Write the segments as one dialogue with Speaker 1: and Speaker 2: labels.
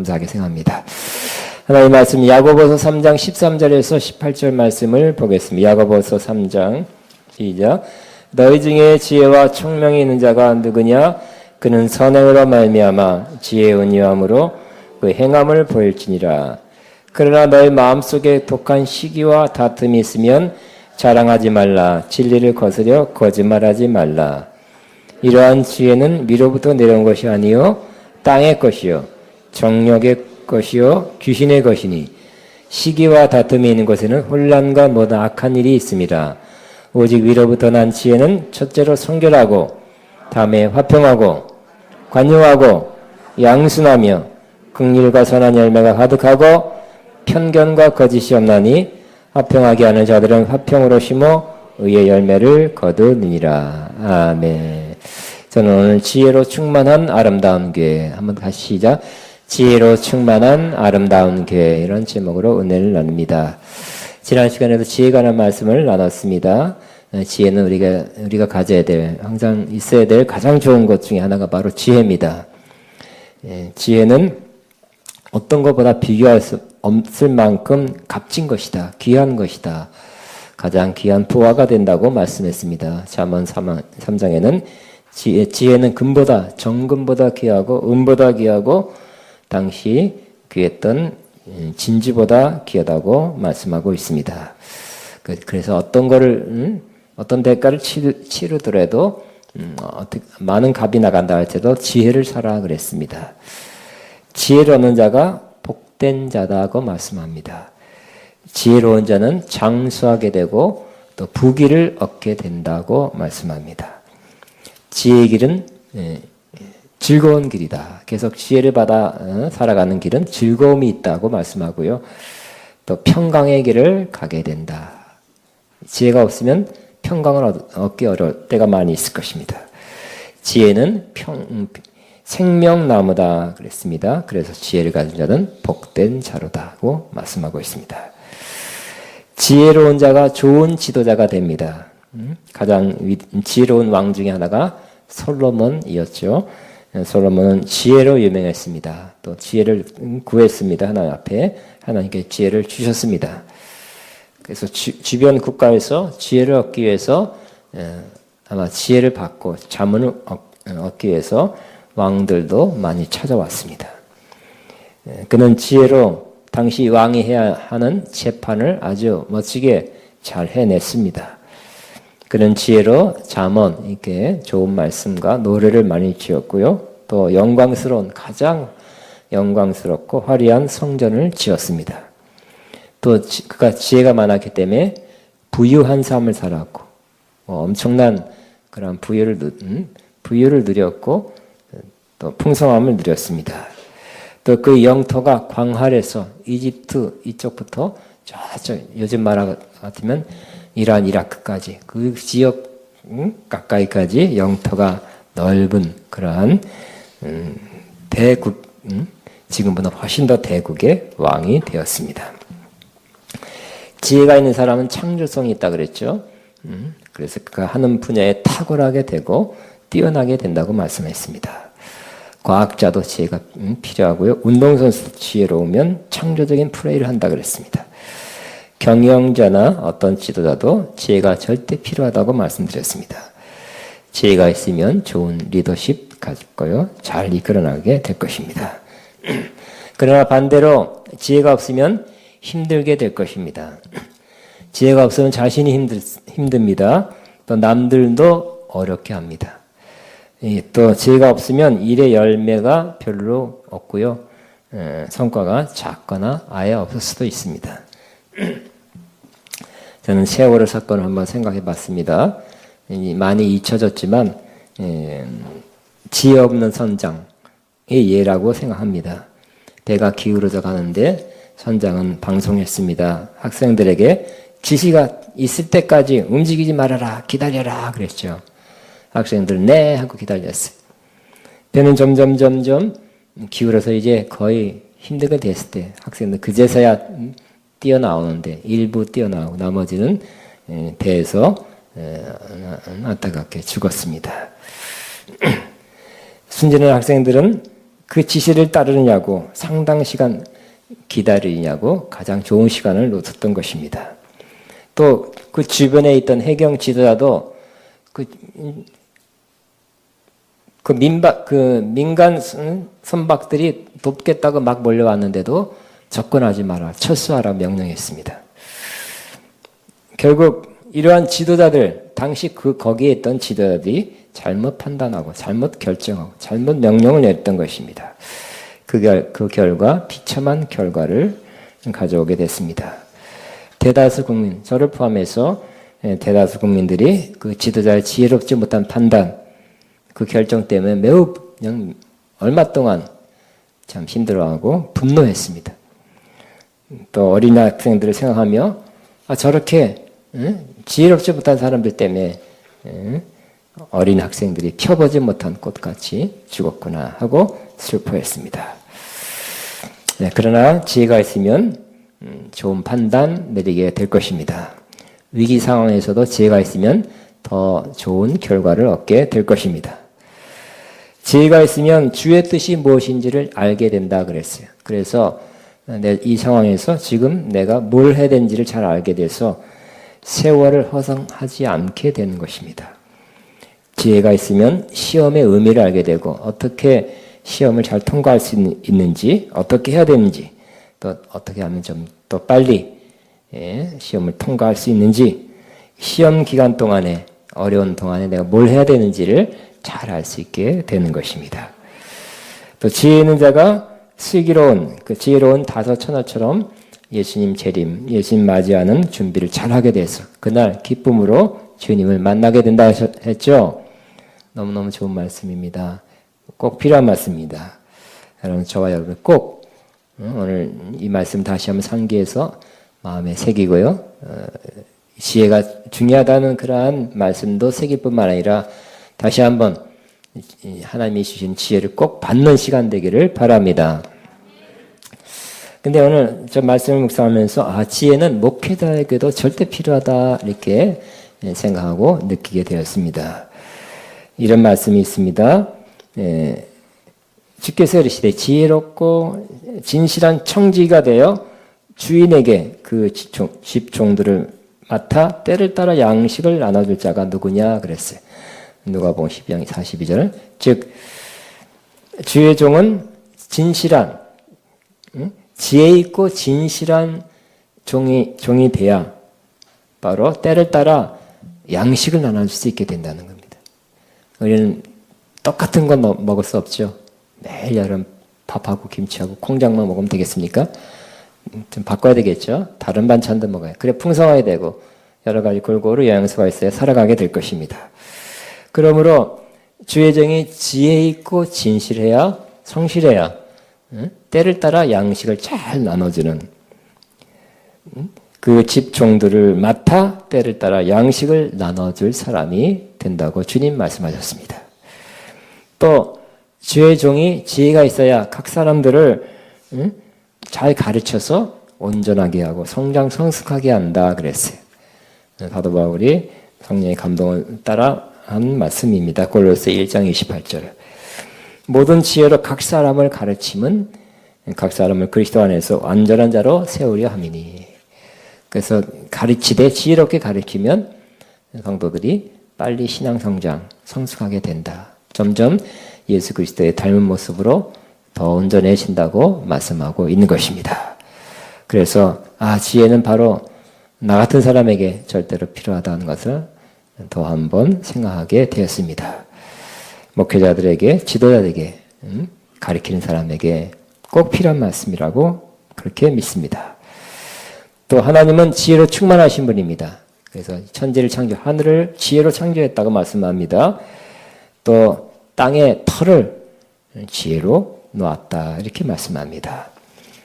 Speaker 1: 감사하게 생각합니다. 하나님 말씀 야고보서 3장 13절에서 18절 말씀을 보겠습니다. 야고보서 3장 시작. 너희 중에 지혜와 총명이 있는 자가 누구냐? 그는 선행으로 말미암아 지혜의 유함으로 그 행함을 보일지니라. 그러나 너희 마음속에 독한 시기와 다툼이 있으면 자랑하지 말라. 진리를 거스려 거짓말하지 말라. 이러한 지혜는 위로부터 내려온 것이 아니요 땅의 것이요 정욕의 것이요 귀신의 것이니 시기와 다툼이 있는 곳에는 혼란과 모든 악한 일이 있습니다. 오직 위로부터 난 지혜는 첫째로 성결하고 다음에 화평하고 관용하고 양순하며 긍휼과 선한 열매가 가득하고 편견과 거짓이 없나니 화평하게 하는 자들은 화평으로 심어 의의 열매를 거두느니라. 아멘. 저는 오늘 지혜로 충만한 아름다운 교회, 한번 다시 시작. 지혜로 충만한 아름다운 교회, 이런 제목으로 은혜를 나눕니다. 지난 시간에도 지혜에 관한 말씀을 나눴습니다. 지혜는 우리가 가져야 될, 항상 있어야 될 가장 좋은 것 중에 하나가 바로 지혜입니다. 지혜는 어떤 것보다 비교할 수 없을 만큼 값진 것이다. 귀한 것이다. 가장 귀한 부하가 된다고 말씀했습니다. 잠언 3장에는 지혜는 금보다 정금보다 귀하고 은보다 귀하고 당시 귀했던 진주보다 귀하다고 말씀하고 있습니다. 그래서 어떤 대가를 치르더라도 많은 값이 나간다 할지라도 지혜를 사라 그랬습니다. 지혜를 얻는 자가 복된 자다고 말씀합니다. 지혜로운 자는 장수하게 되고 또 부귀를 얻게 된다고 말씀합니다. 지혜의 길은 즐거운 길이다. 계속 지혜를 받아 살아가는 길은 즐거움이 있다고 말씀하고요. 또 평강의 길을 가게 된다. 지혜가 없으면 평강을 얻기 어려울 때가 많이 있을 것입니다. 지혜는 생명나무다 그랬습니다. 그래서 지혜를 가진 자는 복된 자로다고 말씀하고 있습니다. 지혜로운 자가 좋은 지도자가 됩니다. 가장 지혜로운 왕 중에 하나가 솔로몬이었죠. 솔로몬은 지혜로 유명했습니다. 또 지혜를 구했습니다. 하나님 앞에 하나님께 지혜를 주셨습니다. 그래서 주변 국가에서 지혜를 얻기 위해서 아마 지혜를 받고 자문을 얻기 위해서 왕들도 많이 찾아왔습니다. 그는 지혜로 당시 왕이 해야 하는 재판을 아주 멋지게 잘 해냈습니다. 그는 지혜로 잠언, 이렇게 좋은 말씀과 노래를 많이 지었고요. 또 가장 영광스럽고 화려한 성전을 지었습니다. 또 그가 지혜가 많았기 때문에 부유한 삶을 살았고 엄청난 그런 부유를 누렸고 또 풍성함을 누렸습니다. 또 그 영토가 광활해서 이집트 이쪽부터 저쪽 요즘 말 같으면 이란 이라크까지 그 지역 가까이까지 영토가 넓은 그러한 대국, 지금보다 훨씬 더 대국의 왕이 되었습니다. 지혜가 있는 사람은 창조성이 있다 그랬죠. 그래서 그가 하는 분야에 탁월하게 되고 뛰어나게 된다고 말씀했습니다. 과학자도 지혜가 필요하고요. 운동선수도 지혜로우면 창조적인 플레이를 한다 그랬습니다. 경영자나 어떤 지도자도 지혜가 절대 필요하다고 말씀드렸습니다. 지혜가 있으면 좋은 리더십 가지고요. 잘 이끌어나게 될 것입니다. 그러나 반대로 지혜가 없으면 힘들게 될 것입니다. 지혜가 없으면 자신이 힘듭니다. 또 남들도 어렵게 합니다. 또 지혜가 없으면 일의 열매가 별로 없고요. 성과가 작거나 아예 없을 수도 있습니다. 저는 세월호 사건을 한번 생각해 봤습니다. 많이 잊혀졌지만 지혜 없는 선장의 예라고 생각합니다. 배가 기울어져 가는데 선장은 방송했습니다. 학생들에게 지시가 있을 때까지 움직이지 말아라, 기다려라 그랬죠. 학생들은 네 하고 기다렸어요. 배는 점점 기울어서 이제 거의 힘들게 됐을 때 학생들 그제서야 뛰어나오는데 일부 뛰어나오고 나머지는 배에서 안타깝게 죽었습니다. 순진한 학생들은 그 지시를 따르느냐고 상당 시간 기다리냐고 가장 좋은 시간을 놓쳤던 것입니다. 또 그 주변에 있던 해경 지도자도 그 민간 선박들이 돕겠다고 막 몰려왔는데도 접근하지 마라, 철수하라 명령했습니다. 결국 이러한 지도자들, 당시 거기에 있던 지도자들이 잘못 판단하고 잘못 결정하고 잘못 명령을 내렸던 것입니다. 그 결과 비참한 결과를 가져오게 됐습니다. 대다수 국민, 저를 포함해서 대다수 국민들이 그 지도자의 지혜롭지 못한 판단, 그 결정 때문에 매우 그냥 얼마 동안 참 힘들어하고 분노했습니다. 또 어린 학생들을 생각하며 저렇게 지혜롭지 못한 사람들 때문에 어린 학생들이 펴보지 못한 꽃같이 죽었구나 하고 슬퍼했습니다. 네, 그러나 지혜가 있으면 좋은 판단 내리게 될 것입니다. 위기 상황에서도 지혜가 있으면 더 좋은 결과를 얻게 될 것입니다. 지혜가 있으면 주의 뜻이 무엇인지를 알게 된다 그랬어요. 그래서 이 상황에서 지금 내가 뭘 해야 되는지를 잘 알게 돼서 세월을 허송하지 않게 되는 것입니다. 지혜가 있으면 시험의 의미를 알게 되고 어떻게 시험을 잘 통과할 수 있는지, 어떻게 해야 되는지, 또 어떻게 하면 좀 더 빨리 시험을 통과할 수 있는지, 시험 기간 동안에 어려운 동안에 내가 뭘 해야 되는지를 잘 알 수 있게 되는 것입니다. 또 지혜 있는 자가 슬기로운 그 지혜로운 다섯 처녀처럼 예수님 재림, 예수님 맞이하는 준비를 잘하게 돼서 그날 기쁨으로 주님을 만나게 된다 했죠. 너무너무 좋은 말씀입니다. 꼭 필요한 말씀입니다. 여러분, 저와 여러분 꼭 오늘 이 말씀 다시 한번 상기해서 마음에 새기고요. 지혜가 중요하다는 그러한 말씀도 새길 뿐만 아니라 다시 한번 하나님이 주신 지혜를 꼭 받는 시간 되기를 바랍니다. 근데 오늘 저 말씀을 묵상하면서 지혜는 목회자에게도 절대 필요하다 이렇게 생각하고 느끼게 되었습니다. 이런 말씀이 있습니다. 주께서 이르시되 지혜롭고 진실한 청지기가 되어 주인에게 그 집종들을 맡아 때를 따라 양식을 나눠줄 자가 누구냐 그랬어요. 누가복음 12장 42절. 즉 주의 종은 진실한 지혜 있고 진실한 종이 돼야 바로 때를 따라 양식을 나눠줄 수 있게 된다는 겁니다. 우리는 똑같은 건 먹을 수 없죠. 매일 여름 밥하고 김치하고 콩장만 먹으면 되겠습니까? 좀 바꿔야 되겠죠. 다른 반찬도 먹어야 그래 풍성하게 되고 여러 가지 골고루 영양소가 있어야 살아가게 될 것입니다. 그러므로 주의 종이 지혜 있고 진실해야 성실해야 때를 따라 양식을 잘 나눠주는 그 집종들을 맡아 때를 따라 양식을 나눠줄 사람이 된다고 주님 말씀하셨습니다. 또 주의 종이 지혜가 있어야 각 사람들을 잘 가르쳐서 온전하게 하고 성장성숙하게 한다 그랬어요. 사도 바울이 성령의 감동을 따라 한 말씀입니다. 골로새 1장 28절. 모든 지혜로 각 사람을 가르침은 각 사람을 그리스도 안에서 완전한 자로 세우려 함이니. 그래서 가르치되 지혜롭게 가르치면 성도들이 빨리 신앙 성장, 성숙하게 된다. 점점 예수 그리스도의 닮은 모습으로 더 온전해진다고 말씀하고 있는 것입니다. 그래서 지혜는 바로 나 같은 사람에게 절대로 필요하다는 것을 더 한번 생각하게 되었습니다. 목회자들에게, 지도자들에게, 가르치는 사람에게 꼭 필요한 말씀이라고 그렇게 믿습니다. 또 하나님은 지혜로 충만하신 분입니다. 그래서 천지를 하늘을 지혜로 창조했다고 말씀합니다. 또 땅의 털을 지혜로 놓았다 이렇게 말씀합니다.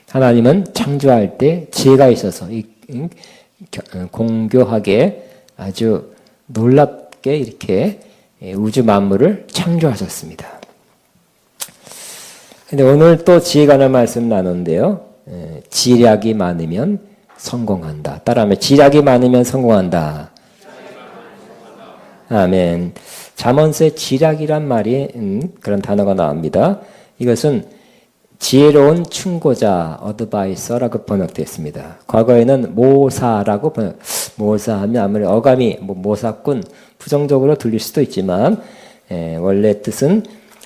Speaker 1: 하나님은 창조할 때 지혜가 있어서 공교하게 아주 놀랍게 이렇게 우주 만물을 창조하셨습니다. 근데 오늘 또 지혜 관한 말씀 나누는데요. 지략이 많으면 성공한다. 따라하면 지략이 많으면 성공한다. 아멘. 잠언서에 지략이란 말이 그런 단어가 나옵니다. 이것은 지혜로운 충고자, 어드바이서라고 번역되어 있습니다. 과거에는 모사라고 모사하면 아무리 어감이 모사꾼 부정적으로 들릴 수도 있지만 원래 뜻은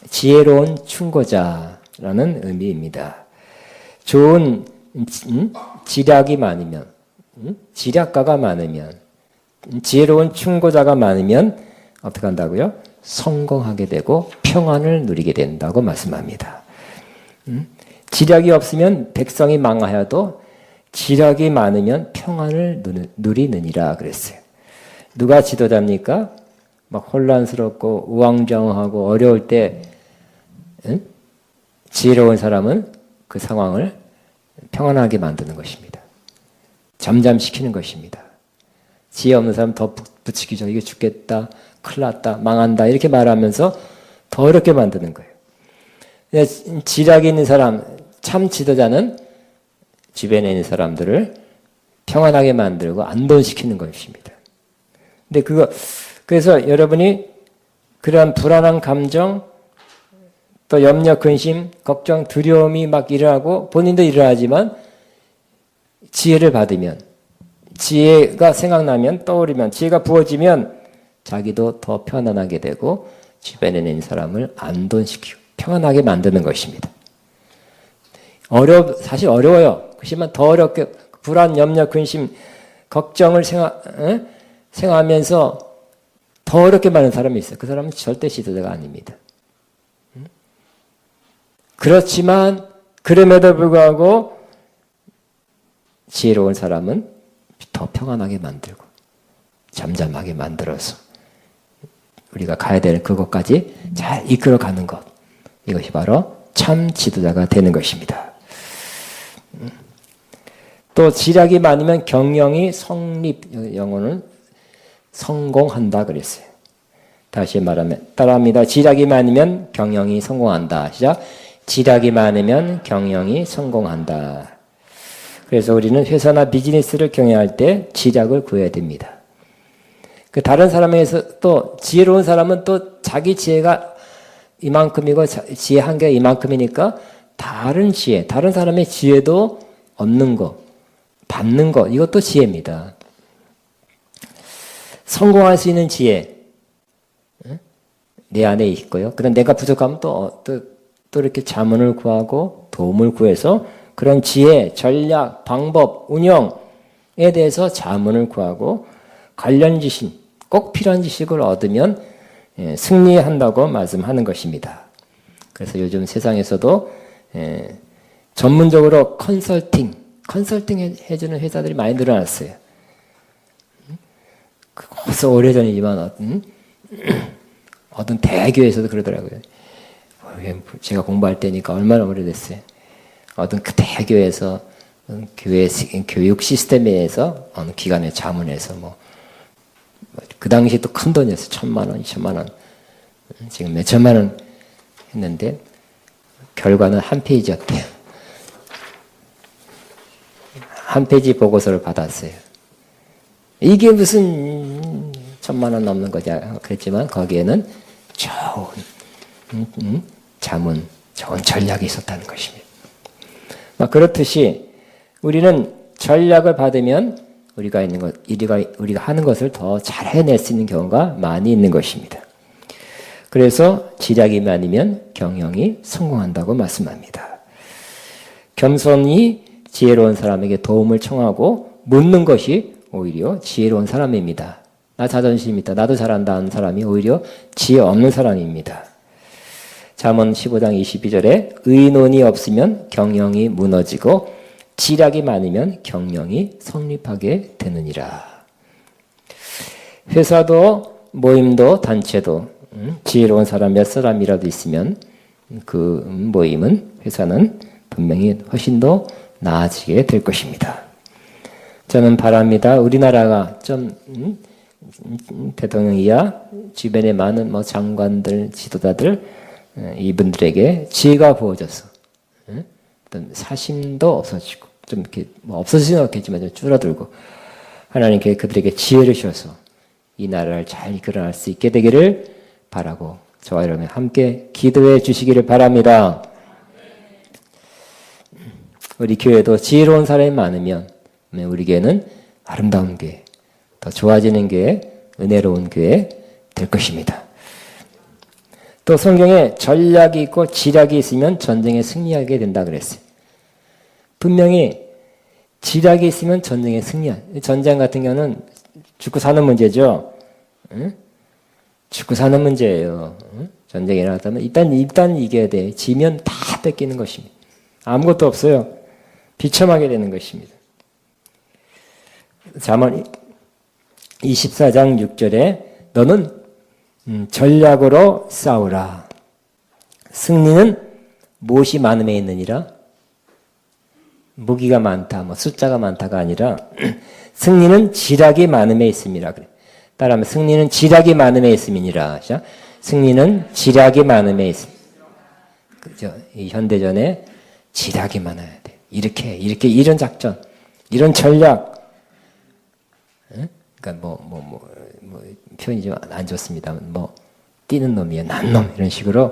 Speaker 1: 지혜로운 충고자라는 의미입니다. 좋은 지략이 많으면, 지략가가 많으면, 지혜로운 충고자가 많으면 어떻게 한다고요? 성공하게 되고 평안을 누리게 된다고 말씀합니다. 지략이 없으면 백성이 망하여도 지략이 많으면 평안을 누리느니라 그랬어요. 누가 지도자입니까? 막 혼란스럽고 우왕좌왕하고 어려울 때 지혜로운 사람은 그 상황을 평안하게 만드는 것입니다. 잠잠시키는 것입니다. 지혜 없는 사람 더 부추기죠. 이게 죽겠다, 큰일 났다, 망한다 이렇게 말하면서 더 어렵게 만드는 거예요. 지략이 있는 사람, 참 지도자는 주변에 있는 사람들을 평안하게 만들고 안돈시키는 것입니다. 근데 그래서 여러분이 그러한 불안한 감정, 또 염려, 근심, 걱정, 두려움이 막 일어나고 본인도 일어나지만 지혜를 받으면, 지혜가 생각나면, 떠오르면, 지혜가 부어지면 자기도 더 편안하게 되고 주변에 있는 사람을 안돈시키고 평안하게 만드는 것입니다. 사실 어려워요. 그렇지만 더 어렵게 불안, 염려, 근심, 걱정을 생각하면서 더 어렵게 많은 사람이 있어요. 그 사람은 절대 지도자가 아닙니다. 그렇지만 그럼에도 불구하고 지혜로운 사람은 더 평안하게 만들고 잠잠하게 만들어서 우리가 가야 될 그것까지 잘 이끌어가는 것, 이것이 바로 참 지도자가 되는 것입니다. 또 지략이 많으면 경영이 성립, 영어는 성공한다 그랬어요. 다시 말하면 따라합니다. 지략이 많으면 경영이 성공한다. 시작. 지략이 많으면 경영이 성공한다. 그래서 우리는 회사나 비즈니스를 경영할 때 지략을 구해야 됩니다. 그 다른 사람에서 또 지혜로운 사람은 또 자기 지혜가 이만큼이고 지혜 한계가 이만큼이니까 다른 지혜, 다른 사람의 지혜도 얻는 거, 받는 거, 이것도 지혜입니다. 성공할 수 있는 지혜 내 안에 있고요. 그럼 내가 부족하면 또 이렇게 자문을 구하고 도움을 구해서 그런 지혜, 전략, 방법, 운영에 대해서 자문을 구하고 관련 지식, 꼭 필요한 지식을 얻으면 승리한다고 말씀하는 것입니다. 그래서 요즘 세상에서도 전문적으로 컨설팅 해주는 회사들이 많이 늘어났어요. 벌써 오래전이지만 어떤 대학교에서도 그러더라고요. 제가 공부할 때니까 얼마나 오래됐어요. 어떤 그 대학교에서 교회 교육 시스템에서 어느 기관에 자문해서 그 당시 또 큰 돈이었어요. 1,000만 원, 2,000만 원. 지금 몇 천만 원 했는데 결과는 한 페이지였대요. 한 페이지 보고서를 받았어요. 이게 무슨 1,000만 원 넘는 거지 그랬지만 거기에는 좋은 자문, 좋은 전략이 있었다는 것입니다. 그렇듯이 우리는 전략을 받으면 우리가 하는 것을 더 잘 해낼 수 있는 경우가 많이 있는 것입니다. 그래서 지략이 많으면 경영이 성공한다고 말씀합니다. 겸손히 지혜로운 사람에게 도움을 청하고 묻는 것이 오히려 지혜로운 사람입니다. 나 자존심 있다, 나도 잘한다 하는 사람이 오히려 지혜 없는 사람입니다. 잠언 15장 22절에 의논이 없으면 경영이 무너지고 지략이 많으면 경영이 성립하게 되느니라. 회사도 모임도 단체도 지혜로운 사람 몇 사람이라도 있으면 그 모임은, 회사는 분명히 훨씬 더 나아지게 될 것입니다. 저는 바랍니다. 우리나라가 좀 대통령이야 주변에 많은 장관들, 지도자들 이분들에게 지혜가 부어져서 어떤 사심도 없어지고 좀 이렇게 없어지지는 않겠지만 좀 줄어들고 하나님께 그들에게 지혜를 주셔서 이 나라를 잘 이끌어갈 수 있게 되기를 바라고 저와 여러분 함께 기도해 주시기를 바랍니다. 우리 교회도 지혜로운 사람이 많으면 우리 교회는 아름다운 교회, 더 좋아지는 교회, 은혜로운 교회 될 것입니다. 또 성경에 전략이 있고 지략이 있으면 전쟁에 승리하게 된다 그랬어요. 분명히 지략이 있으면 전쟁에 승리한. 전쟁 같은 경우는 죽고 사는 문제죠. 응? 죽고 사는 문제예요. 응? 전쟁이 일어났다면 일단 이겨야 돼. 지면 다 뺏기는 것입니다. 아무것도 없어요. 비참하게 되는 것입니다. 잠언 24장 6절에 너는 전략으로 싸우라. 승리는 무엇이 많음에 있느니라. 무기가 많다, 숫자가 많다가 아니라 승리는 지략이 많음에 있음이라 그래. 따라하면 승리는 지략이 많음에 있음이니라. 승리는 지략이 많음에 있음. 그죠? 이 현대전에 지략이 많아야 돼. 이렇게 이런 작전, 이런 전략. 그러니까 표현이 좀 안 좋습니다. 뛰는 놈이야, 난 놈 이런 식으로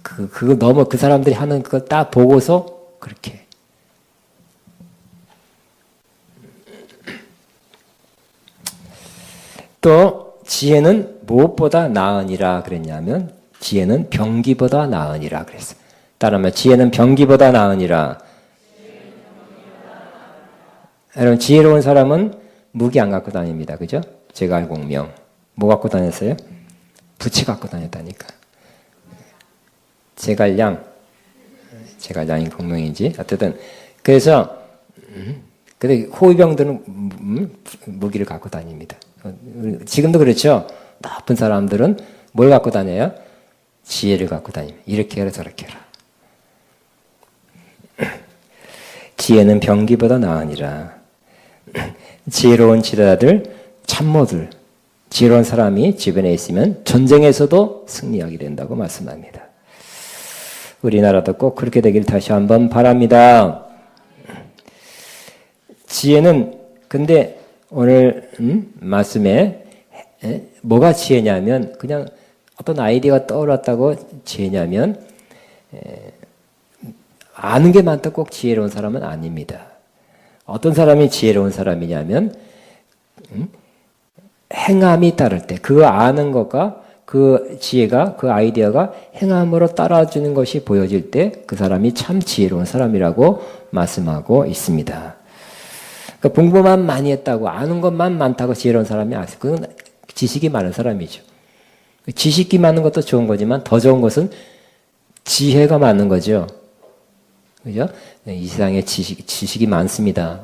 Speaker 1: 그거 너무 그 사람들이 하는 그거 딱 보고서 그렇게. 또 지혜는 무엇보다 나으니라 그랬냐면 지혜는 병기보다 나으니라 그랬어요. 따라하면 지혜는 병기보다 나으니라. 여러분 지혜로운 사람은 무기 안 갖고 다닙니다. 그죠? 제갈공명. 뭐 갖고 다녔어요? 부채 갖고 다녔다니까. 제갈량이 공명인지 어쨌든 그래서 근데 호위병들은 무기를 갖고 다닙니다. 지금도 그렇죠. 나쁜 사람들은 뭘 갖고 다녀요? 지혜를 갖고 다닙니다. 이렇게 해라 저렇게 해라. 지혜는 병기보다 나으니라. 지혜로운 지도자들, 참모들, 지혜로운 사람이 주변에 있으면 전쟁에서도 승리하게 된다고 말씀합니다. 우리나라도 꼭 그렇게 되길 다시 한번 바랍니다. 지혜는 근데 오늘 말씀에 뭐가 지혜냐면 그냥 어떤 아이디어가 떠올랐다고 지혜냐면 아는 게 많다고 꼭 지혜로운 사람은 아닙니다. 어떤 사람이 지혜로운 사람이냐면 행함이 따를 때 그 아는 것과 그 지혜가 그 아이디어가 행함으로 따라주는 것이 보여질 때 그 사람이 참 지혜로운 사람이라고 말씀하고 있습니다. 그러니까 공부만 많이 했다고 아는 것만 많다고 지혜로운 사람이 아니에요. 그건 지식이 많은 사람이죠. 지식이 많은 것도 좋은 거지만 더 좋은 것은 지혜가 많은 거죠. 그죠? 이 세상에 지식이 많습니다.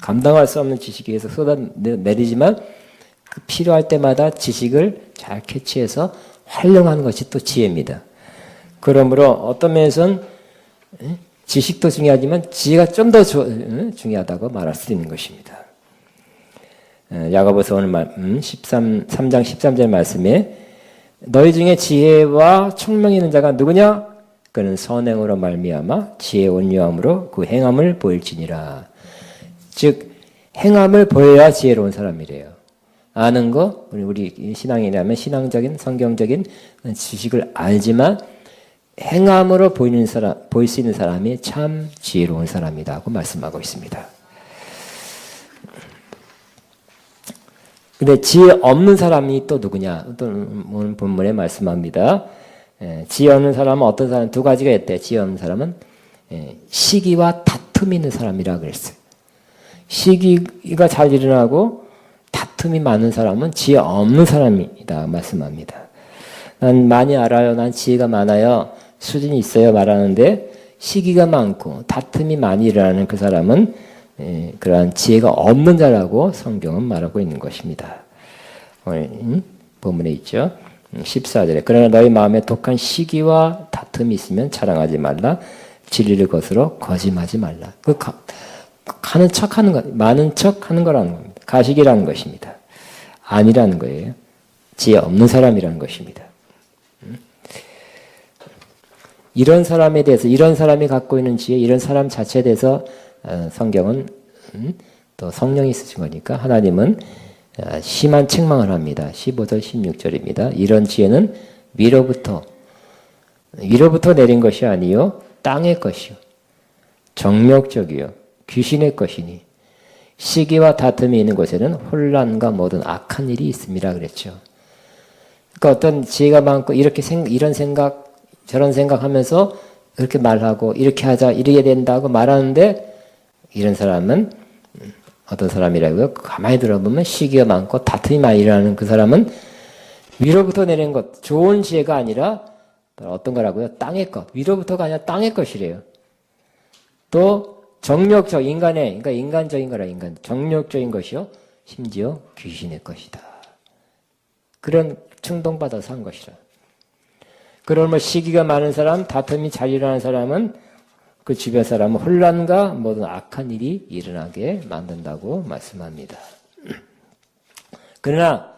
Speaker 1: 감당할 수 없는 지식에 의해서 쏟아내리지만 그 필요할 때마다 지식을 잘 캐치해서 활용하는 것이 또 지혜입니다. 그러므로 어떤 면에서는 지식도 중요하지만 지혜가 좀 더 중요하다고 말할 수 있는 것입니다. 야고보서 오늘 3장 13절 말씀에 너희 중에 지혜와 총명이 있는 자가 누구냐? 그는 선행으로 말미암아 지혜 온유함으로 그 행함을 보일지니라. 즉 행함을 보여야 지혜로운 사람이래요. 아는 거 우리 신앙이라면 신앙적인 성경적인 지식을 알지만 행함으로 보일 수 있는 사람이 참 지혜로운 사람이라고 말씀하고 있습니다. 근데 지혜 없는 사람이 또 누구냐? 또 오늘 본문에 말씀합니다. 지혜 없는 사람은 어떤 사람? 두 가지가 있대. 지혜 없는 사람은 시기와 다툼이 있는 사람이라고 그랬어요. 시기가 잘 일어나고 다툼이 많은 사람은 지혜 없는 사람이다 말씀합니다. 난 많이 알아요. 난 지혜가 많아요. 수준이 있어요 말하는데 시기가 많고 다툼이 많이 일어나는 그 사람은 그러한 지혜가 없는 자라고 성경은 말하고 있는 것입니다. 오늘 본문에 있죠. 14절에 그러나 너희 마음에 독한 시기와 다툼이 있으면 자랑하지 말라. 진리를 거스러 거짓하지 말라. 가는 척하는 것, 많은 척하는 거라는 겁니다. 가식이라는 것입니다. 아니라는 거예요. 지혜 없는 사람이라는 것입니다. 이런 사람에 대해서 이런 사람이 갖고 있는 지혜, 이런 사람 자체에 대해서 성경은 또 성령이 쓰신 거니까 하나님은 심한 책망을 합니다. 15절 16절입니다. 이런 지혜는 위로부터 내린 것이 아니요 땅의 것이요 정욕적이요 귀신의 것이니 시기와 다툼이 있는 곳에는 혼란과 모든 악한 일이 있음이라 그랬죠. 그러니까 어떤 지혜가 많고 이렇게 이런 생각 저런 생각하면서 이렇게 말하고 이렇게 하자 이렇게 된다고 말하는데 이런 사람은 어떤 사람이라고요? 가만히 들어보면 시기가 많고 다툼이 많이 일어나는 그 사람은 위로부터 내린 것 좋은 지혜가 아니라 어떤 거라고요? 땅의 것 위로부터가 아니라 땅의 것이래요. 또 정욕적 그러니까 인간적인 거라 정욕적인 것이요 심지어 귀신의 것이다. 그런 충동받아서 한 것이라. 그러면 시기가 많은 사람, 다툼이 잘 일어나는 사람은 그 주변 사람은 혼란과 모든 악한 일이 일어나게 만든다고 말씀합니다. 그러나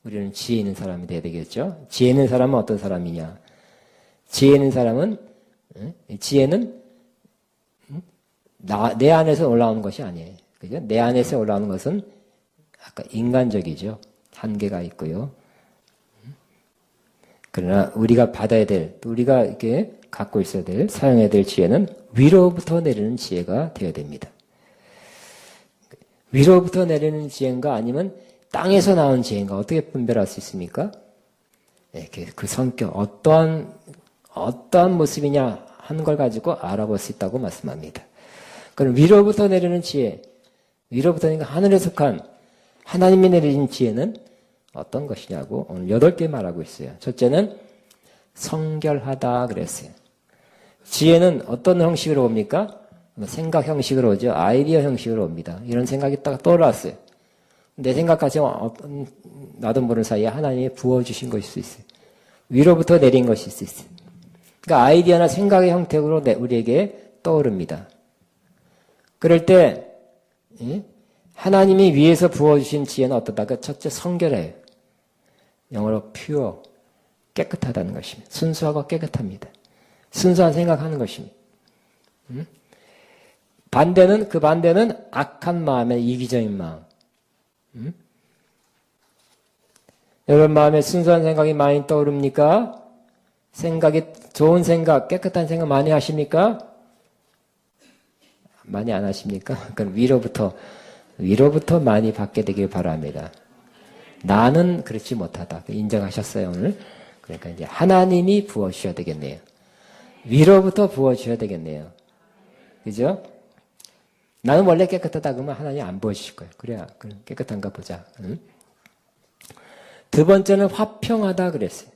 Speaker 1: 우리는 지혜 있는 사람이 돼야 되겠죠. 지혜 있는 사람은 어떤 사람이냐? 지혜 있는 사람은 지혜는 내 안에서 올라오는 것이 아니에요. 그죠? 내 안에서 올라오는 것은 아까 인간적이죠. 한계가 있고요. 그러나 우리가 받아야 될, 우리가 이렇게 갖고 있어야 될, 사용해야 될 지혜는 위로부터 내리는 지혜가 되어야 됩니다. 위로부터 내리는 지혜인가 아니면 땅에서 나온 지혜인가 어떻게 분별할 수 있습니까? 그 성격, 어떠한 모습이냐 하는 걸 가지고 알아볼 수 있다고 말씀합니다. 그럼 위로부터 내리는 지혜, 위로부터니까 하늘에 속한 하나님이 내리신 지혜는 어떤 것이냐고 오늘 8개 말하고 있어요. 첫째는 성결하다 그랬어요. 지혜는 어떤 형식으로 옵니까? 생각 형식으로 오죠. 아이디어 형식으로 옵니다. 이런 생각이 딱 떠올랐어요. 내 생각까지 나도 모르는 사이에 하나님이 부어주신 것일 수 있어요. 위로부터 내린 것일 수 있어요. 그러니까 아이디어나 생각의 형태로 우리에게 떠오릅니다. 그럴 때 하나님이 위에서 부어주신 지혜는 어떠다? 첫째 성결해요. 영어로 pure, 깨끗하다는 것입니다. 순수하고 깨끗합니다. 순수한 생각하는 것입니다. 그 반대는 악한 마음의 이기적인 마음. 여러분 마음에 순수한 생각이 많이 떠오릅니까? 좋은 생각, 깨끗한 생각 많이 하십니까? 많이 안 하십니까? 그럼 위로부터 많이 받게 되길 바랍니다. 나는 그렇지 못하다. 인정하셨어요, 오늘? 그러니까 이제 하나님이 부어주셔야 되겠네요. 위로부터 부어주셔야 되겠네요. 그죠? 나는 원래 깨끗하다 그러면 하나님 안 부어주실 거예요. 그래야 깨끗한가 보자. 응? 두 번째는 화평하다 그랬어요.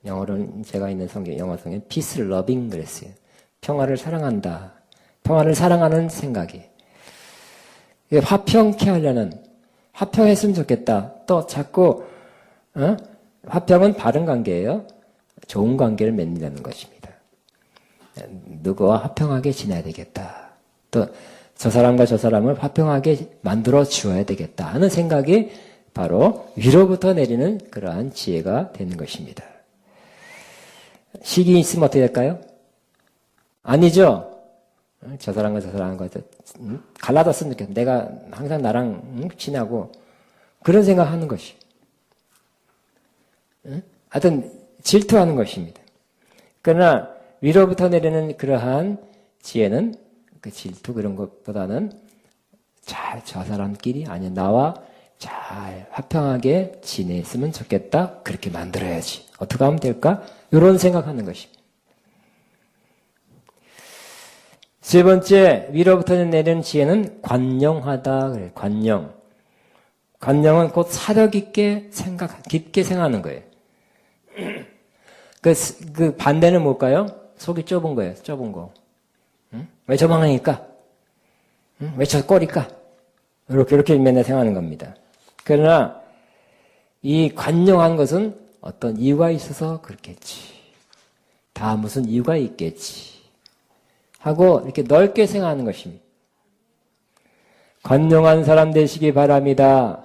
Speaker 1: 영어로는 제가 있는 영어 성경 peace loving 그랬어요. 평화를 사랑한다. 평화를 사랑하는 생각이. 화평케 하려는 화평했으면 좋겠다. 또 자꾸 화평은 바른 관계예요. 좋은 관계를 맺는다는 것입니다. 누구와 화평하게 지내야 되겠다. 또 저 사람과 저 사람을 화평하게 만들어 주어야 되겠다 하는 생각이 바로 위로부터 내리는 그러한 지혜가 되는 것입니다. 식이 있으면 어떻게 될까요? 아니죠. 저 사람과 저 사람과 갈라졌으면 좋겠다. 내가 항상 나랑 친하고 그런 생각하는 것이. 하여튼 질투하는 것입니다. 그러나 위로부터 내리는 그러한 지혜는 그 질투 그런 것보다는 저 사람끼리 아니 나와 잘 화평하게 지냈으면 좋겠다. 그렇게 만들어야지. 어떻게 하면 될까? 이런 생각하는 것입니다. 세 번째 위로부터 내리는 지혜는 관용하다. 그래요. 관용은 곧 사려 깊게 생각하는 거예요. 그 반대는 뭘까요? 속이 좁은 거예요. 좁은 거. 왜 저 방향일까? 왜 저 꼴일까? 이렇게 맨날 생각하는 겁니다. 그러나 이 관용한 것은 어떤 이유가 있어서 그렇겠지. 다 무슨 이유가 있겠지. 하고 이렇게 넓게 생각하는 것입니다. 관용한 사람 되시기 바랍니다.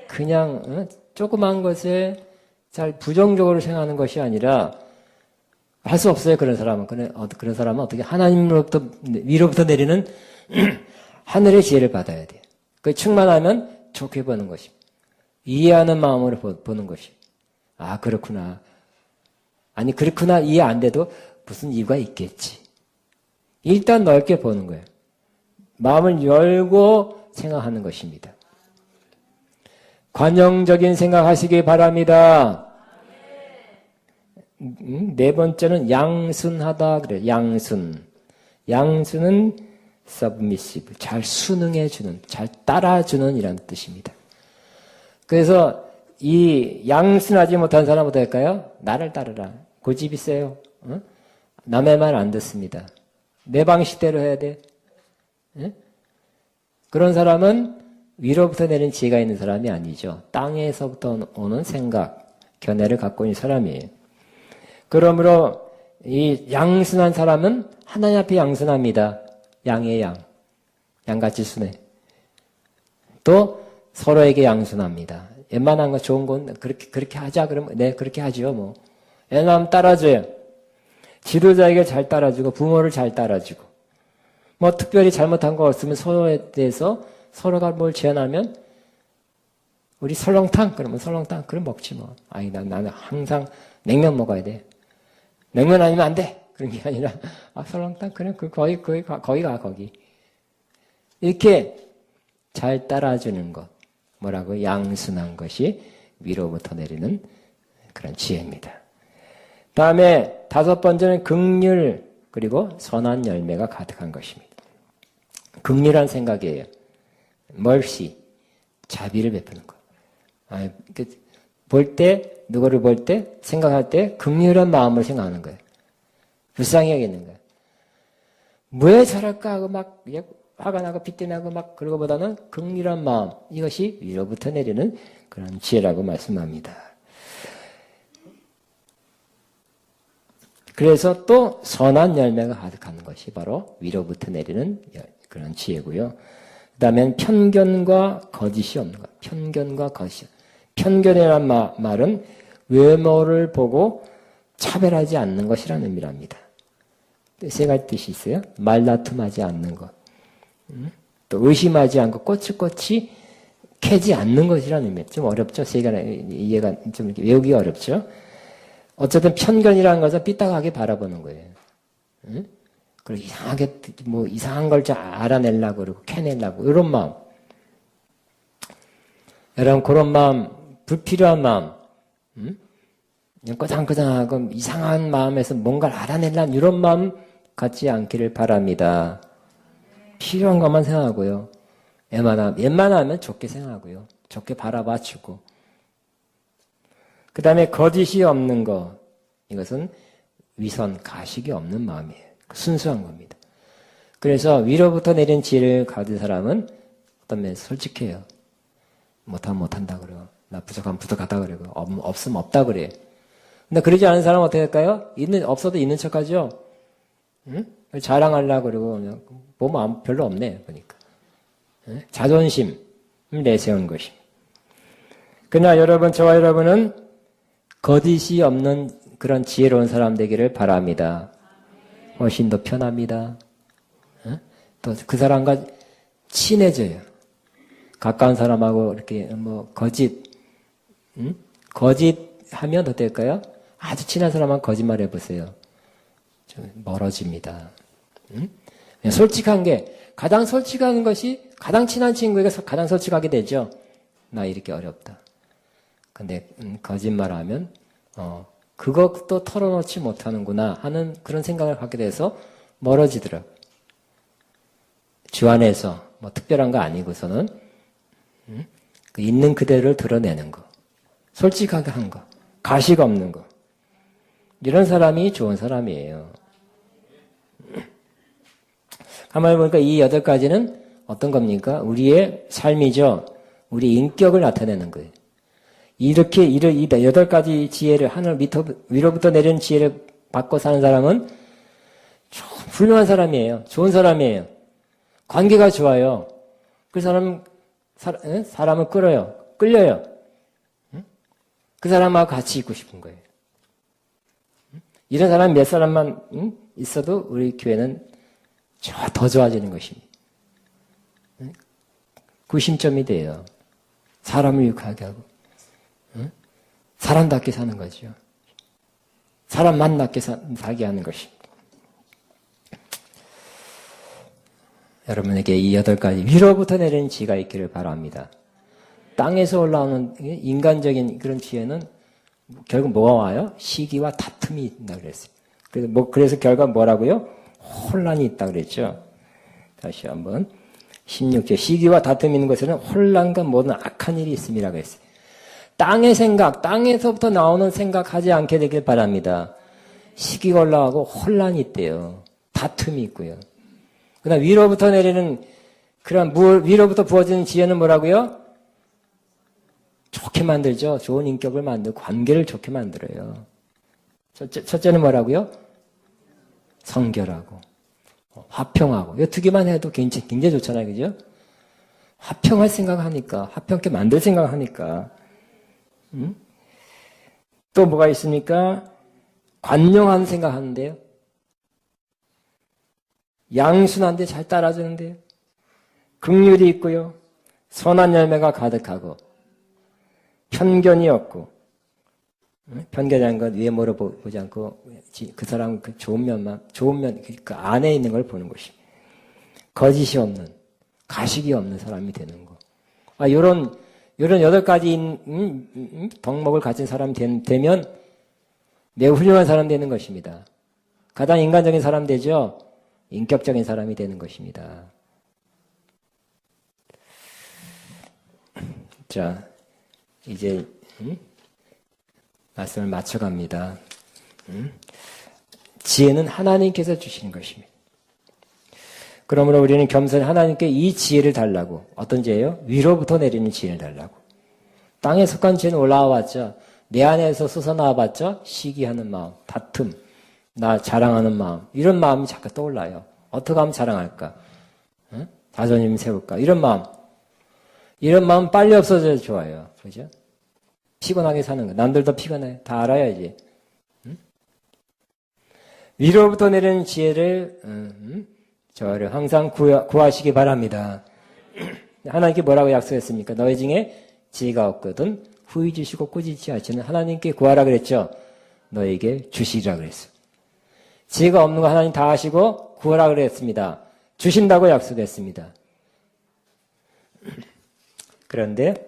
Speaker 1: 그냥 조그만 것에 잘 부정적으로 생각하는 것이 아니라 할 수 없어요. 그런 사람은. 그런 사람은 어떻게 하나님으로부터 위로부터 내리는 하늘의 지혜를 받아야 돼요. 그 충만하면 좋게 보는 것입니다. 이해하는 마음으로 보는 것이. 아 그렇구나. 아니 그렇구나 이해 안 돼도 무슨 이유가 있겠지. 일단 넓게 보는 거예요. 마음을 열고 생각하는 것입니다. 관용적인 생각하시기 바랍니다. 네 번째는 양순하다 그래요. 양순. 양순은 submissive, 잘 순응해주는, 잘 따라주는 이라는 뜻입니다. 그래서 이 양순하지 못한 사람은 어떻게 할까요? 나를 따르라. 고집이 세요. 남의 말 안 듣습니다. 내 방식대로 해야 돼. 그런 사람은 위로부터 내린 지혜가 있는 사람이 아니죠. 땅에서부터 오는 생각, 견해를 갖고 있는 사람이에요. 그러므로 이 양순한 사람은 하나님 앞에 양순합니다. 양의 양. 양같이 순해. 또 서로에게 양순합니다. 웬만한 거 좋은 건 그렇게 하자 그러면 네 그렇게 하죠 뭐. 웬만하면 따라줘요. 지도자에게 잘 따라주고 부모를 잘 따라주고 뭐 특별히 잘못한 거 없으면 서로에 대해서 서로가 뭘 제안하면 우리 설렁탕 그러면 설렁탕 그럼 먹지 뭐. 아니 나는 항상 냉면 먹어야 돼. 냉면 아니면 안 돼. 그런 게 아니라 설렁탕 그래 거기 가 거기. 이렇게 잘 따라주는 것. 뭐라고? 양순한 것이 위로부터 내리는 그런 지혜입니다. 다음에 다섯 번째는 긍휼 그리고 선한 열매가 가득한 것입니다. 긍휼한 생각이에요. mercy, 자비를 베푸는 것. 볼 때, 누구를 볼 때, 생각할 때 긍휼한 마음을 생각하는 거예요. 불쌍히 여기는 거예요. 왜 저럴까 하고 막 화가 나고 빗대나고 막 그러고보다는 긍휼한 마음, 이것이 위로부터 내리는 그런 지혜라고 말씀합니다. 그래서 또 선한 열매가 가득한 것이 바로 위로부터 내리는 그런 지혜고요. 그 다음엔 편견과 거짓이 없는 것. 편견과 거짓. 편견이라는 말은 외모를 보고 차별하지 않는 것이라는 의미랍니다. 세 가지 뜻이 있어요. 말다툼하지 않는 것. 또 의심하지 않고 꼬치꼬치 캐지 않는 것이라는 의미. 좀 어렵죠? 이해가 좀 이렇게 외우기가 어렵죠? 어쨌든 편견이라는 것은 삐딱하게 바라보는 거예요. 그리고 이상하게 뭐 이상한 걸 좀 알아내려고 그러고 캐내려고 이런 마음. 여러분 그런 마음, 불필요한 마음, 그냥 꼬장꼬장하고 이상한 마음에서 뭔가를 알아내려는 이런 마음 갖지 않기를 바랍니다. 필요한 것만 생각하고요. 웬만하면 좋게 생각하고요. 좋게 바라봐주고. 그 다음에 거짓이 없는 것. 이것은 위선, 가식이 없는 마음이에요. 순수한 겁니다. 그래서 위로부터 내린 지혜를 가진 사람은 어떤 면에서 솔직해요. 못하면 못한다 그래요. 나 부족하면 부족하다 그래요. 없으면 없다 그래요. 근데 그러지 않은 사람은 어떻게 할까요? 없어도 있는 척 하죠? 자랑하려고 그러고 보면 별로 없네 보니까. 자존심을 내세운 것이. 그러나 여러분, 저와 여러분은 거짓이 없는 그런 지혜로운 사람 되기를 바랍니다. 훨씬 더 편합니다. 또 그 사람과 친해져요. 가까운 사람하고 이렇게 뭐 거짓하면 어떨까요? 아주 친한 사람하고 거짓말 해보세요. 좀 멀어집니다. 그냥 솔직한 게 가장 솔직한 것이 가장 친한 친구에게 가장 솔직하게 되죠. 나 이렇게 어렵다. 근데 거짓말하면 그것도 털어놓지 못하는구나 하는 그런 생각을 갖게 돼서 멀어지더라고요. 주 안에서 뭐 특별한 거 아니고서는 있는 그대로를 드러내는 거, 솔직하게 한 거, 가식 없는 거, 이런 사람이 좋은 사람이에요. 가만히 보니까 이 8가지는 어떤 겁니까? 우리의 삶이죠. 우리 인격을 나타내는 거예요. 이렇게 이 8가지 지혜를 하늘 위로부터 내리는 지혜를 받고 사는 사람은 훌륭한 사람이에요. 좋은 사람이에요. 관계가 좋아요. 그 사람은 끌려요. 그 사람하고 같이 있고 싶은 거예요. 이런 사람 몇 사람만 있어도 우리 교회는 더 좋아지는 것입니다. 구심점이 돼요. 사람을 유쾌하게 하고 사람답게 사는 거죠. 사람 만나게 살게 하는 것입니다. 여러분에게 이 8가지 위로부터 내리는 지혜가 있기를 바랍니다. 땅에서 올라오는 인간적인 그런 지혜는 결국 뭐가 와요? 시기와 다툼이 있다 그랬어요. 그래서 결과 뭐라고요? 혼란이 있다 그랬죠. 다시 한번 16절 시기와 다툼이 있는 것에는 혼란과 모든 악한 일이 있음이라고 했어요. 땅의 생각, 땅에서부터 나오는 생각하지 않게 되길 바랍니다. 시기가 올라가고 혼란이 있대요. 다툼이 있고요. 그다음 위로부터 내리는 그런 위로부터 부어지는 지혜는 뭐라고요? 좋게 만들죠. 좋은 인격을 만들고 관계를 좋게 만들어요. 첫째는 뭐라고요? 성결하고 화평하고 이 2개만 해도 굉장히 좋잖아요. 그죠? 화평할 생각하니까 화평케 만들 생각하니까 또 뭐가 있습니까? 관용하는 생각하는데요. 양순한데 잘 따라주는데요. 긍휼이 있고요. 선한 열매가 가득하고 편견이 없고 편견이라는 건 외모로 보지 않고 그 사람 그 좋은 면 그 안에 있는 걸 보는 것입니다. 거짓이 없는 가식이 없는 사람이 되는 거. 이런 8가지 덕목을 가진 사람이 되면 매우 훌륭한 사람 되는 것입니다. 가장 인간적인 사람 되죠. 인격적인 사람이 되는 것입니다. 자, 이제 말씀을 마쳐갑니다. 지혜는 하나님께서 주시는 것입니다. 그러므로 우리는 겸손히 하나님께 이 지혜를 달라고. 어떤 지혜요? 위로부터 내리는 지혜를 달라고. 땅에 속한 지혜는 올라와 봤죠. 내 안에서 솟아나와 봤죠. 시기하는 마음, 다툼, 나 자랑하는 마음, 이런 마음이 자꾸 떠올라요. 어떻게 하면 자랑할까? 자존심 세울까? 이런 마음 빨리 없어져야 좋아요. 그죠? 피곤하게 사는 거. 남들도 피곤해. 다 알아야지. 위로부터 내리는 지혜를 저를 항상 구하시기 바랍니다. 하나님께 뭐라고 약속했습니까? 너희 중에 지혜가 없거든 후히 주시고 꾸짖지 하시는 하나님께 구하라 그랬죠. 너에게 주시리라 그랬어요. 지혜가 없는 거 하나님 다 하시고 구하라 그랬습니다. 주신다고 약속했습니다. 그런데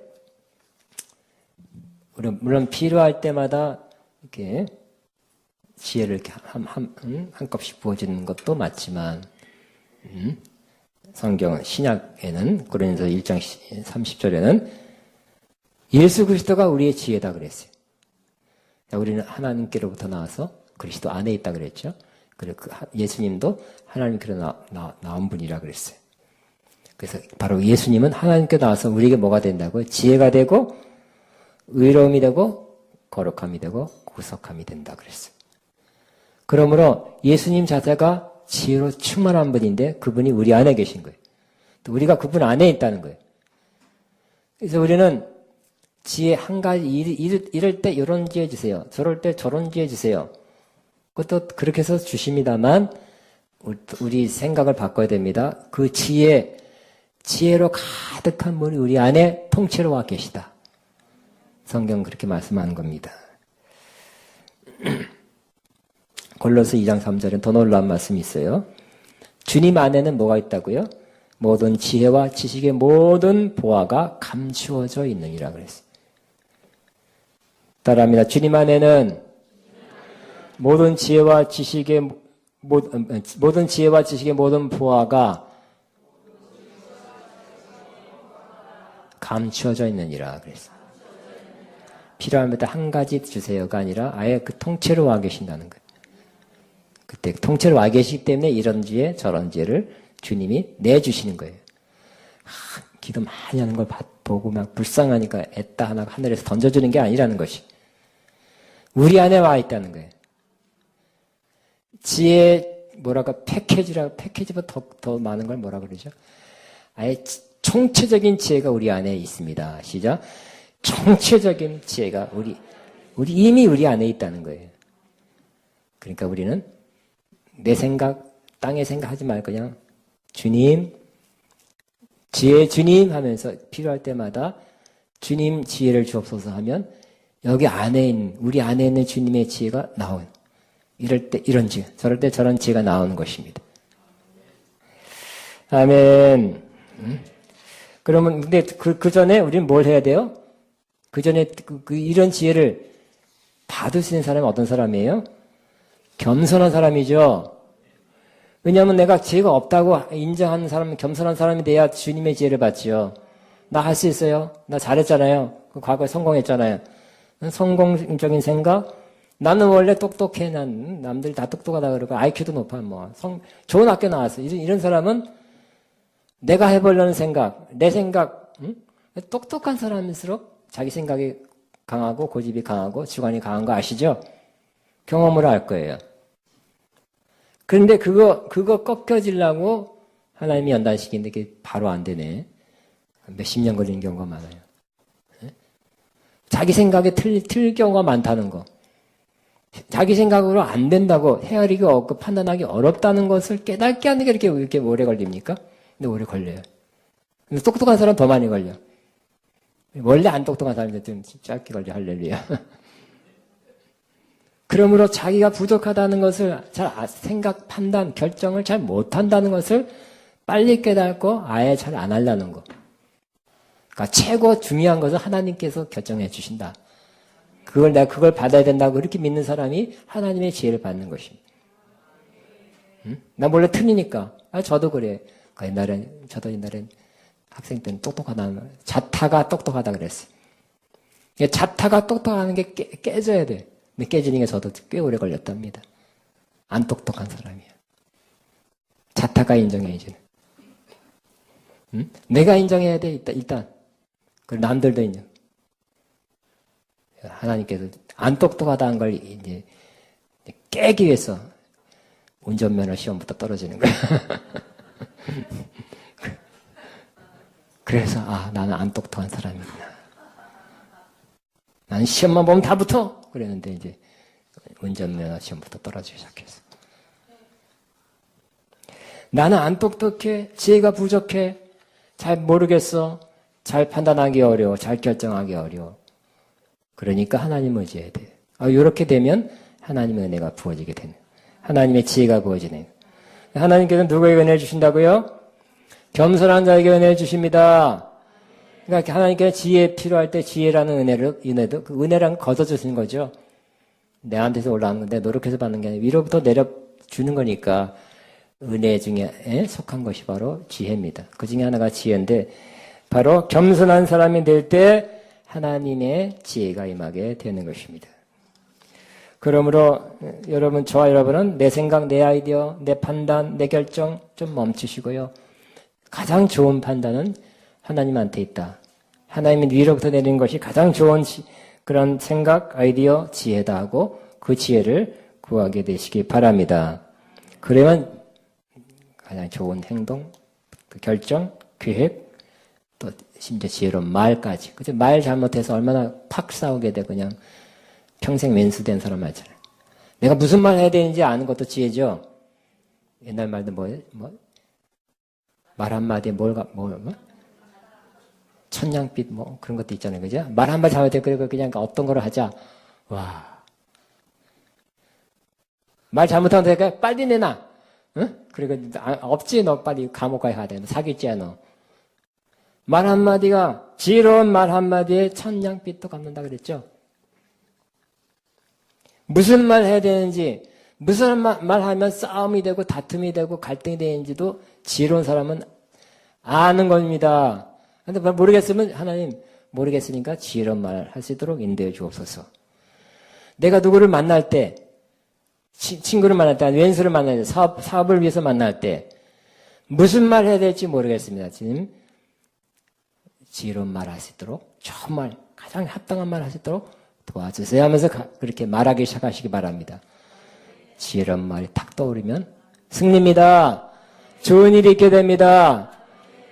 Speaker 1: 물론 필요할 때마다 이렇게 지혜를 이렇게 한 컵씩 부어주는 것도 맞지만 성경 신약에는 고린도서 1장 30절에는 예수 그리스도가 우리의 지혜다 그랬어요. 우리는 하나님께로부터 나와서 그리스도 안에 있다 그랬죠. 그리고 예수님도 하나님께로 나온 분이라 그랬어요. 그래서 바로 예수님은 하나님께 나와서 우리에게 뭐가 된다고요? 지혜가 되고 의로움이 되고 거룩함이 되고 구속함이 된다 그랬어요. 그러므로 예수님 자체가 지혜로 충만한 분인데 그분이 우리 안에 계신 거예요. 또 우리가 그분 안에 있다는 거예요. 그래서 우리는 지혜 한 가지 이럴 때 이런 지혜 주세요. 저럴 때 저런 지혜 주세요. 그것도 그렇게 해서 주십니다만 우리 생각을 바꿔야 됩니다. 그 지혜로 가득한 분이 우리 안에 통째로 와 계시다. 성경은 그렇게 말씀하는 겁니다. 골로새 2장 3절에 더 놀라운 말씀이 있어요. 주님 안에는 뭐가 있다고요? 모든 지혜와 지식의 모든 보화가 감추어져 있느니라 그랬어요. 따라합니다. 주님 안에는 모든 지혜와 지식의 모든 보화가 감추어져 있느니라 그랬어요. 필요할 때 한 가지 주세요가 아니라 아예 그 통째로 와 계신다는 거예요. 그때 통째로 와 계시기 때문에 이런 지혜 저런 지혜를 주님이 내주시는 거예요. 기도 많이 하는 걸 보고 막 불쌍하니까 애따 하나 하늘에서 던져주는 게 아니라는 것이 우리 안에 와 있다는 거예요. 지혜 패키지보다 더 많은 걸 뭐라 그러죠? 아예 총체적인 지혜가 우리 안에 있습니다. 시작. 총체적인 지혜가 이미 우리 안에 있다는 거예요. 그러니까 우리는 내 생각, 땅의 생각 하지 말고 그냥 주님, 지혜 주님 하면서 필요할 때마다 주님 지혜를 주옵소서 하면 여기 우리 안에 있는 주님의 지혜가 나오는. 이럴 때 이런 지혜, 저럴 때 저런 지혜가 나오는 것입니다. 아멘. 그러면 근데 그 전에 우리는 뭘 해야 돼요? 그 전에 이런 지혜를 받을 수 있는 사람이 어떤 사람이에요? 겸손한 사람이죠. 왜냐하면 내가 지혜가 없다고 인정하는 사람은 겸손한 사람이 돼야 주님의 지혜를 받지요. 나 할 수 있어요. 나 잘했잖아요. 과거에 성공했잖아요. 성공적인 생각. 나는 원래 똑똑해. 난 남들이 다 똑똑하다 그러고 IQ도 높아. 좋은 학교 나왔어. 이런 사람은 내가 해보려는 생각, 내 생각, 똑똑한 사람일수록 자기 생각이 강하고 고집이 강하고 주관이 강한 거 아시죠? 경험으로 알 거예요. 그런데 그거 꺾여지려고 하나님이 연단시키는데 그게 바로 안 되네. 몇십 년 걸리는 경우가 많아요. 자기 생각에 틀릴 경우가 많다는 거. 자기 생각으로 안 된다고 헤아리기 없고 판단하기 어렵다는 것을 깨닫게 하는 게 이렇게 오래 걸립니까? 근데 오래 걸려요. 근데 똑똑한 사람 더 많이 걸려. 원래 안 똑똑한 사람들 좀 짧게 걸려. 할렐루야. 그러므로 자기가 부족하다는 것을 생각, 판단, 결정을 잘 못한다는 것을 빨리 깨닫고 아예 잘 안 하려는 거. 그러니까 최고 중요한 것은 하나님께서 결정해 주신다. 내가 그걸 받아야 된다고 이렇게 믿는 사람이 하나님의 지혜를 받는 것입니다. 나 원래 틀리니까. 저도 그래. 저도 옛날엔 학생 때는 똑똑하다. 자타가 똑똑하다 그랬어요. 자타가 똑똑하는 게 깨져야 돼. 근데 깨지는 게 저도 꽤 오래 걸렸답니다. 안 똑똑한 사람이야. 자타가 인정해야지. 내가 인정해야 돼, 일단. 그리고 남들도 인정. 하나님께서 안 똑똑하다는 걸 이제 깨기 위해서 운전면허 시험부터 떨어지는 거야. 그래서, 나는 안 똑똑한 사람이구나. 나는 시험만 보면 다 붙어! 그랬는데, 이제, 운전면허 시험부터 떨어지기 시작했어. 나는 안 똑똑해. 지혜가 부족해. 잘 모르겠어. 잘 판단하기 어려워. 잘 결정하기 어려워. 그러니까 하나님을 의지해야 돼. 이렇게 되면 하나님의 은혜가 부어지게 되는. 하나님의 지혜가 부어지는. 하나님께서는 누구에게 은혜를 주신다고요? 겸손한 자에게 은혜를 주십니다. 그러니까 하나님께서 지혜 필요할 때 지혜라는 은혜도 그 은혜랑 걷어주시는 거죠. 내한테서 올라오는 건데 노력해서 받는 게 아니라 위로부터 내려주는 거니까 은혜 중에 속한 것이 바로 지혜입니다. 그 중에 하나가 지혜인데 바로 겸손한 사람이 될 때 하나님의 지혜가 임하게 되는 것입니다. 그러므로 저와 여러분은 내 생각, 내 아이디어, 내 판단, 내 결정 좀 멈추시고요. 가장 좋은 판단은 하나님한테 있다. 하나님이 위로부터 내리는 것이 가장 좋은 그런 생각, 아이디어, 지혜다 하고 그 지혜를 구하게 되시기 바랍니다. 그러면 가장 좋은 행동, 결정, 계획, 또 심지어 지혜로운 말까지. 그죠? 말 잘못해서 얼마나 팍 싸우게 돼 그냥 평생 왼수된 사람 말잖아요. 내가 무슨 말 해야 되는지 아는 것도 지혜죠. 옛날 말도 말 한마디에 천냥빛 그런 것도 있잖아요. 그죠? 말 한마디 잘못해 그리고 그냥 어떤 거를 하자. 와. 말 잘못하면 되니까 빨리 내놔. 응? 그리고 없지 너 빨리 감옥 가야 돼. 사기죄야 너. 말 한마디가 지혜로운 말 한마디에 천냥빛도 갚는다 그랬죠. 무슨 말 해야 되는지 무슨 말 하면 싸움이 되고 다툼이 되고 갈등이 되는지도 지혜로운 사람은 아는 겁니다. 근데 모르겠으면 하나님 모르겠으니까 지혜로운 말 할 수 있도록 인도해 주옵소서. 내가 누구를 만날 때 친구를 만날 때 왼수를 만날 때 사업을 위해서 만날 때 무슨 말 해야 될지 모르겠습니다. 지금 지혜로운 말 할 수 있도록 좋은 말 가장 합당한 말 할 수 있도록 도와주세요 하면서 그렇게 말하기 시작하시기 바랍니다. 지혜로운 말이 탁 떠오르면 승리입니다. 좋은 일이 있게 됩니다.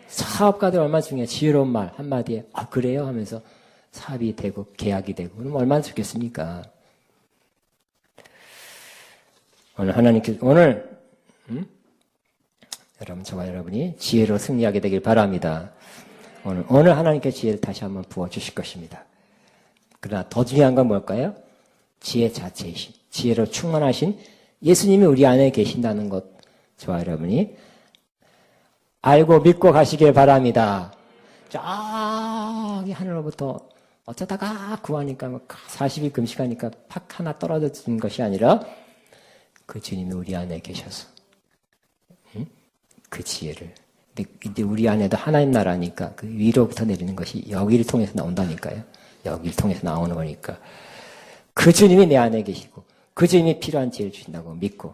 Speaker 1: 사업가들 얼마나 중요해요. 지혜로운 말 한마디에 그래요 하면서 사업이 되고 계약이 되고 그럼 얼마나 좋겠습니까? 오늘 하나님께서 여러분 저와 여러분이 지혜로 승리하게 되길 바랍니다. 오늘 하나님께 지혜를 다시 한번 부어주실 것입니다. 그러나 더 중요한 건 뭘까요? 지혜 자체이신, 지혜로 충만하신 예수님이 우리 안에 계신다는 것, 저와 여러분이 알고 믿고 가시길 바랍니다. 저기 하늘로부터 어쩌다가 구하니까 40일 금식하니까 팍 하나 떨어진 것이 아니라 그 주님이 우리 안에 계셔서 그 지혜를. 근데 우리 안에도 하나님 나라니까 그 위로부터 내리는 것이 여기를 통해서 나온다니까요. 여기를 통해서 나오는 거니까. 그 주님이 내 안에 계시고 그 주님이 필요한 지혜를 주신다고 믿고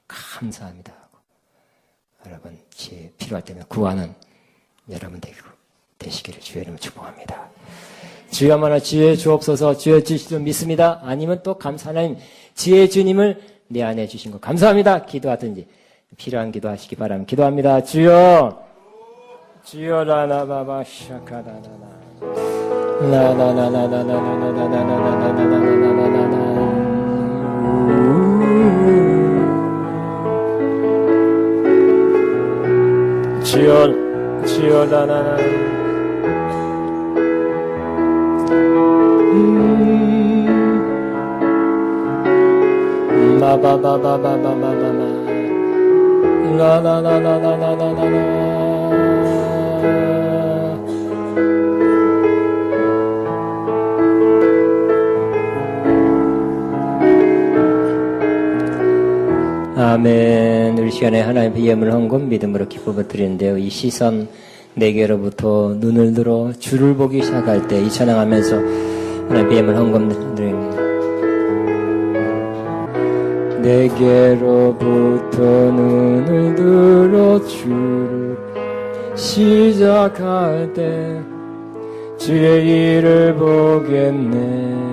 Speaker 1: 감사합니다 하고 여러분 지혜 필요할 때면 구하는 여러분 되시기를 주의 이름으로 축복합니다. 주야말로 지혜 주옵소서. 주여 주시도 믿습니다. 아니면 또 하나님 지혜 주님을 내 안에 주신 것 감사합니다. 기도하든지 필요한 기도하시기 바랍니다. 기도합니다. 주여 주여 라나바바 샤카다나나 주여 라나나 마바바바바바바바바 라나나나나나나나 아멘. 우리 시간에 하나님의 예물 헌금 믿음으로 기쁨을 드리는데요. 이 시선 내게로부터 눈을 들어 주를 보기 시작할 때 이 찬양하면서 하나님의 예물 헌금 드립니다. 내게로부터 눈을 들어 주를 시작할 때 주의 일을 보겠네.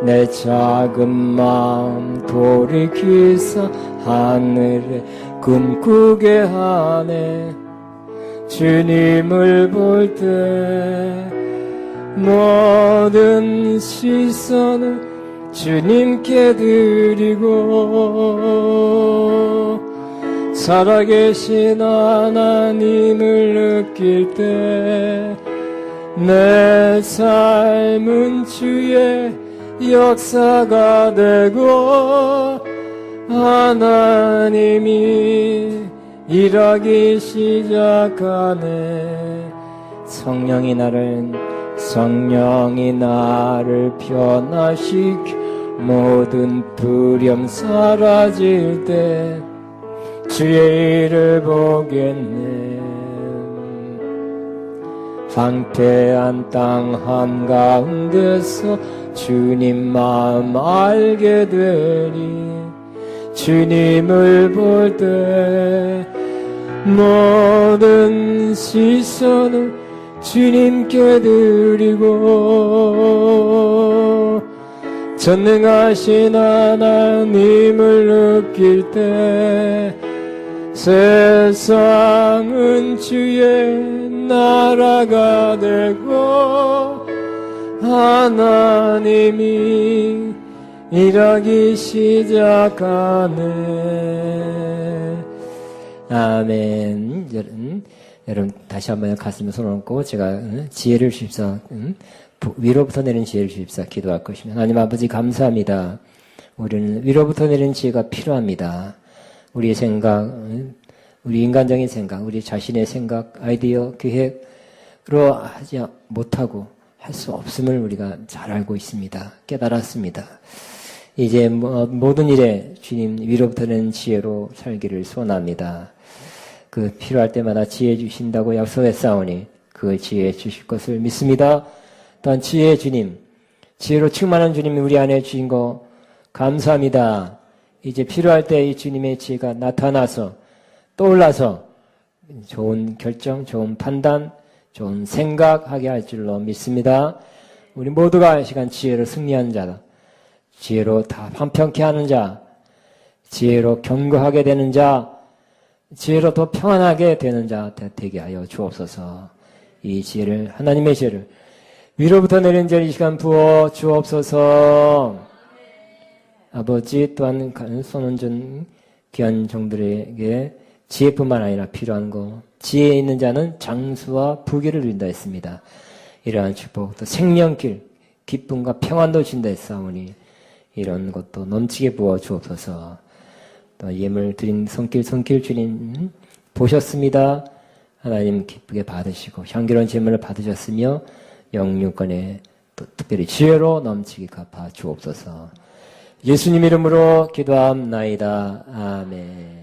Speaker 1: 내 작은 마음 돌이키사 하늘에 꿈꾸게 하네. 주님을 볼 때 모든 시선을 주님께 드리고 살아계신 하나님을 느낄 때 내 삶은 주의 역사가 되고 하나님이 일하기 시작하네. 성령이 나를 변화시켜 모든 두려움 사라질 때 주의 일을 보겠네. 황폐한 땅 한가운데서 주님 마음 알게 되리. 주님을 볼 때 모든 시선을 주님께 드리고 전능하신 하나님을 느낄 때 세상은 주의 나라가 되고 하나님이 일하기 시작하네. 아멘. 여러분 다시 한번 가슴에 손을 얹고 제가 지혜를 주십사, 위로부터 내리는 지혜를 주십사 기도할 것입니다. 하나님 아버지 감사합니다. 우리는 위로부터 내리는 지혜가 필요합니다. 우리의 생각, 우리 인간적인 생각, 우리 자신의 생각, 아이디어, 계획으로 하지 못하고 할 수 없음을 우리가 잘 알고 있습니다. 깨달았습니다. 이제 모든 일에 주님 위로부터 내는 지혜로 살기를 소원합니다. 그 필요할 때마다 지혜 주신다고 약속했사오니 그 지혜 주실 것을 믿습니다. 또한 지혜 주님, 지혜로 충만한 주님이 우리 안에 주신 거 감사합니다. 이제 필요할 때 이 주님의 지혜가 나타나서 떠올라서 좋은 결정, 좋은 판단, 좋은 생각하게 할 줄로 믿습니다. 우리 모두가 이 시간 지혜로 승리하는 자다. 지혜로 다 편평케 하는 자, 지혜로 견고하게 되는 자, 지혜로 더 평안하게 되는 자 되게 하여 주옵소서. 이 지혜를, 하나님의 지혜를 위로부터 내린 지혜를 이 시간 부어 주옵소서. 아버지 또한 손은준 귀한 종들에게 지혜뿐만 아니라 필요한 거, 지혜 있는 자는 장수와 부귀를 누린다 했습니다. 이러한 축복, 또 생명길, 기쁨과 평안도 준다 했사오니 이런 것도 넘치게 부어 주옵소서. 또 예물 드린 손길 주님 보셨습니다. 하나님 기쁘게 받으시고 향기로운 제물을 받으셨으며 영육간에 또 특별히 지혜로 넘치게 갚아 주옵소서. 예수님 이름으로 기도함나이다. 아멘.